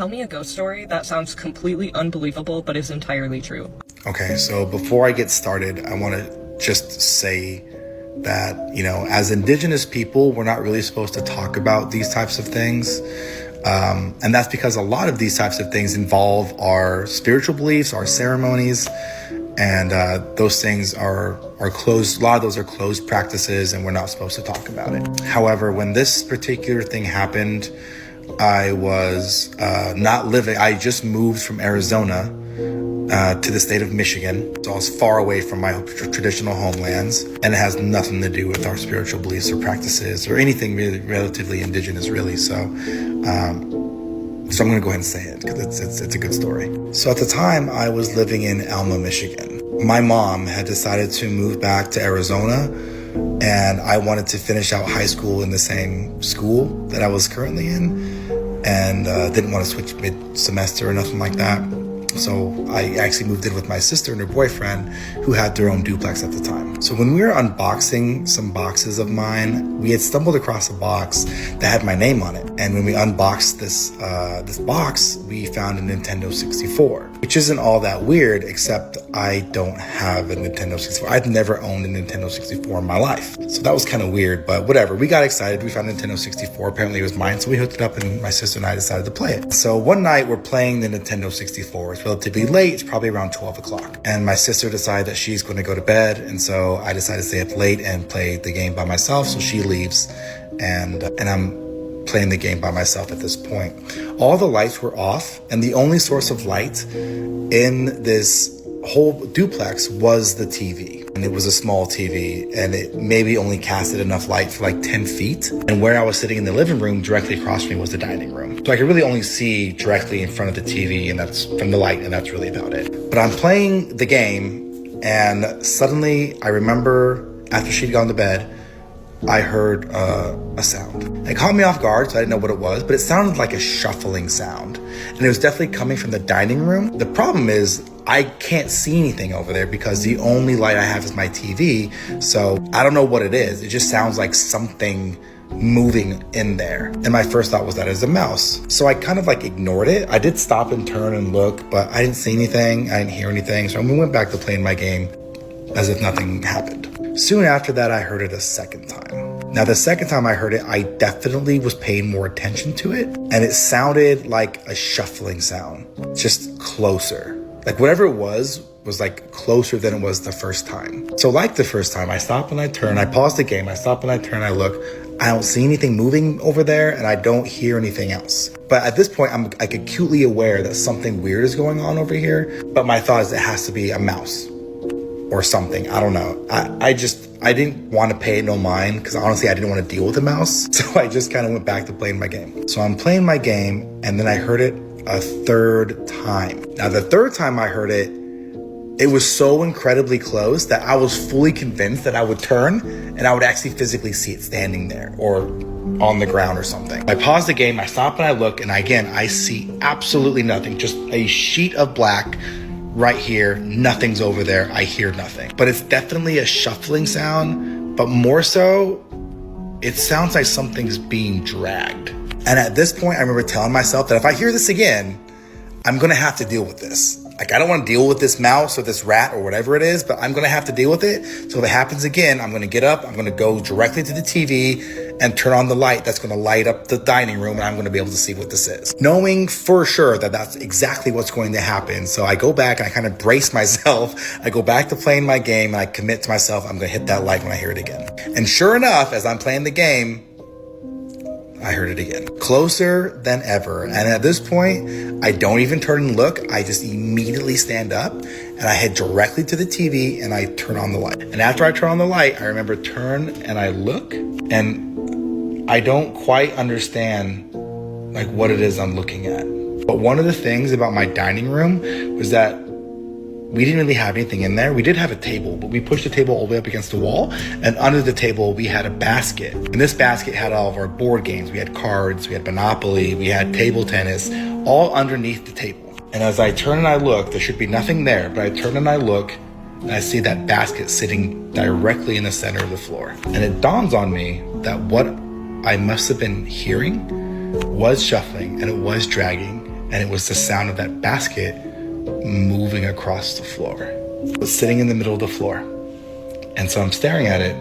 Tell me a ghost story that sounds completely unbelievable but is entirely true. Okay, so before I get started, I want to just say that, as Indigenous people, we're not really supposed to talk about these types of things. And that's because a lot of these types of things involve our spiritual beliefs, our ceremonies, and those things are closed. A lot of those are closed practices, and we're not supposed to talk about it. However, when this particular thing happened, I was not living. I just moved from Arizona to the state of Michigan. So I was far away from my traditional homelands, and it has nothing to do with our spiritual beliefs or practices or anything really relatively indigenous, really. So I'm going to go ahead and say it because it's a good story. So at the time, I was living in Alma, Michigan. My mom had decided to move back to Arizona, and I wanted to finish out high school in the same school that I was currently in, and didn't want to switch mid-semester or nothing like that. So I actually moved in with my sister and her boyfriend, who had their own duplex at the time. So when we were unboxing some boxes of mine, we had stumbled across a box that had my name on it. And when we unboxed this box, we found a Nintendo 64, which isn't all that weird, except I don't have a Nintendo 64. I've never owned a Nintendo 64 in my life. So that was kind of weird, but whatever. We got excited. We found a Nintendo 64. Apparently it was mine. So we hooked it up, and my sister and I decided to play it. So one night we're playing the Nintendo 64. It's relatively late. It's probably around 12 o'clock. And my sister decided that she's going to go to bed. And so I decided to stay up late and play the game by myself. So she leaves, and I'm playing the game by myself at this point. All the lights were off, and the only source of light in this whole duplex was the TV. And it was a small TV, and it maybe only casted enough light for like 10 feet. And where I was sitting in the living room, directly across from me was the dining room. So I could really only see directly in front of the TV, and that's from the light, and that's really about it. But I'm playing the game, and suddenly I remember after she'd gone to bed, I heard a sound. It caught me off guard, so I didn't know what it was, but it sounded like a shuffling sound. And it was definitely coming from the dining room. The problem is I can't see anything over there because the only light I have is my TV. So I don't know what it is. It just sounds like something moving in there. And my first thought was that it was a mouse. So I kind of ignored it. I did stop and turn and look, but I didn't see anything. I didn't hear anything. So I went back to playing my game as if nothing happened. Soon after that, I heard it a second time. Now, the second time I heard it, I definitely was paying more attention to it. And it sounded like a shuffling sound, just closer. Whatever it was closer than it was the first time. So like the first time, I stop and I turn, I pause the game, I stop and I turn, I look. I don't see anything moving over there, and I don't hear anything else. But at this point, I'm acutely aware that something weird is going on over here. But my thought is it has to be a mouse or something. I don't know. I didn't want to pay it no mind because honestly, I didn't want to deal with the mouse. So I just kind of went back to playing my game. So I'm playing my game, and then I heard it a third time. Now, the third time I heard it, it was so incredibly close that I was fully convinced that I would turn and I would actually physically see it standing there or on the ground or something. I pause the game, I stop and I look, and again, I see absolutely nothing. Just a sheet of black right here. Nothing's over there. I hear nothing. But it's definitely a shuffling sound, but more so, it sounds like something's being dragged. And at this point, I remember telling myself that if I hear this again, I'm going to have to deal with this. I don't want to deal with this mouse or this rat or whatever it is, but I'm going to have to deal with it. So if it happens again, I'm going to get up, I'm going to go directly to the TV and turn on the light that's going to light up the dining room, and I'm going to be able to see what this is. Knowing for sure that that's exactly what's going to happen. So I go back and I kind of brace myself. I go back to playing my game, and I commit to myself, I'm going to hit that light when I hear it again. And sure enough, as I'm playing the game, I heard it again. Closer than ever. And at this point, I don't even turn and look. I just immediately stand up and I head directly to the TV and I turn on the light. And after I turn on the light, I remember turn and I look, and I don't quite understand what it is I'm looking at. But one of the things about my dining room was that we didn't really have anything in there. We did have a table, but we pushed the table all the way up against the wall, and under the table we had a basket. And this basket had all of our board games. We had cards, we had Monopoly, we had table tennis, all underneath the table. And as I turn and I look, there should be nothing there, but I turn and I look, and I see that basket sitting directly in the center of the floor. And it dawns on me that what I must have been hearing was shuffling, and it was dragging, and it was the sound of that basket moving across the floor. It was sitting in the middle of the floor. And so I'm staring at it,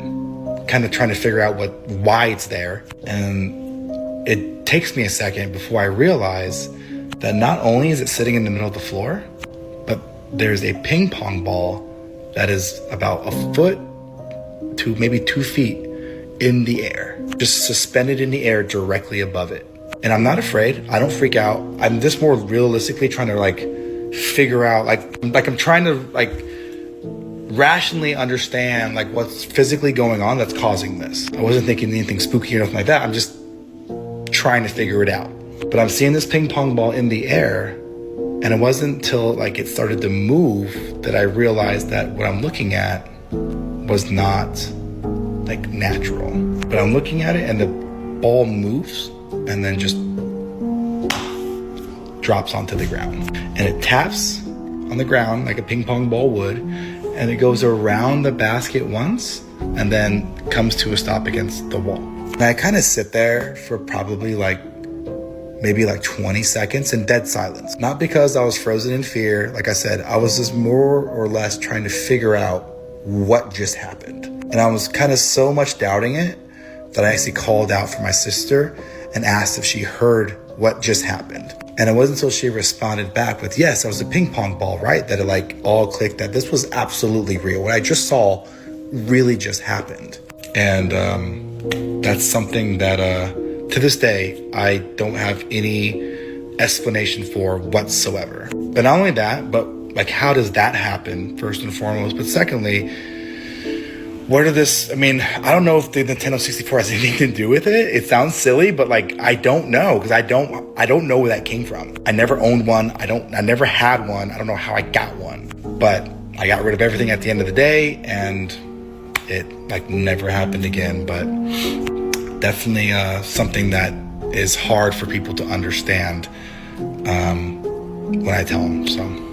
kind of trying to figure out why it's there. And it takes me a second before I realize that not only is it sitting in the middle of the floor, but there's a ping pong ball that is about a foot to maybe 2 feet in the air, just suspended in the air directly above it. And I'm not afraid. I don't freak out. I'm just more realistically trying to like figure out, like I'm trying to like rationally understand like what's physically going on that's causing this. I wasn't thinking anything spooky or nothing like that. I'm just trying to figure it out. But I'm seeing this ping pong ball in the air, and it wasn't until like it started to move that I realized that what I'm looking at was not like natural. But I'm looking at it and the ball moves and then just drops onto the ground. And it taps on the ground like a ping pong ball would, and it goes around the basket once and then comes to a stop against the wall. And I kind of sit there for probably maybe 20 seconds in dead silence. Not because I was frozen in fear. Like I said, I was just more or less trying to figure out what just happened. And I was kind of so much doubting it that I actually called out for my sister and asked if she heard what just happened. And it wasn't until she responded back with, yes, that was a ping pong ball, right? That it like all clicked that this was absolutely real. What I just saw really just happened. And that's something that to this day, I don't have any explanation for whatsoever. But not only that, but like, how does that happen, first and foremost? But secondly, I don't know if the Nintendo 64 has anything to do with it. It sounds silly, but like, I don't know, because I don't know where that came from. I never owned one. I never had one. I don't know how I got one, but I got rid of everything at the end of the day, and it like never happened again. But definitely something that is hard for people to understand when I tell them. So.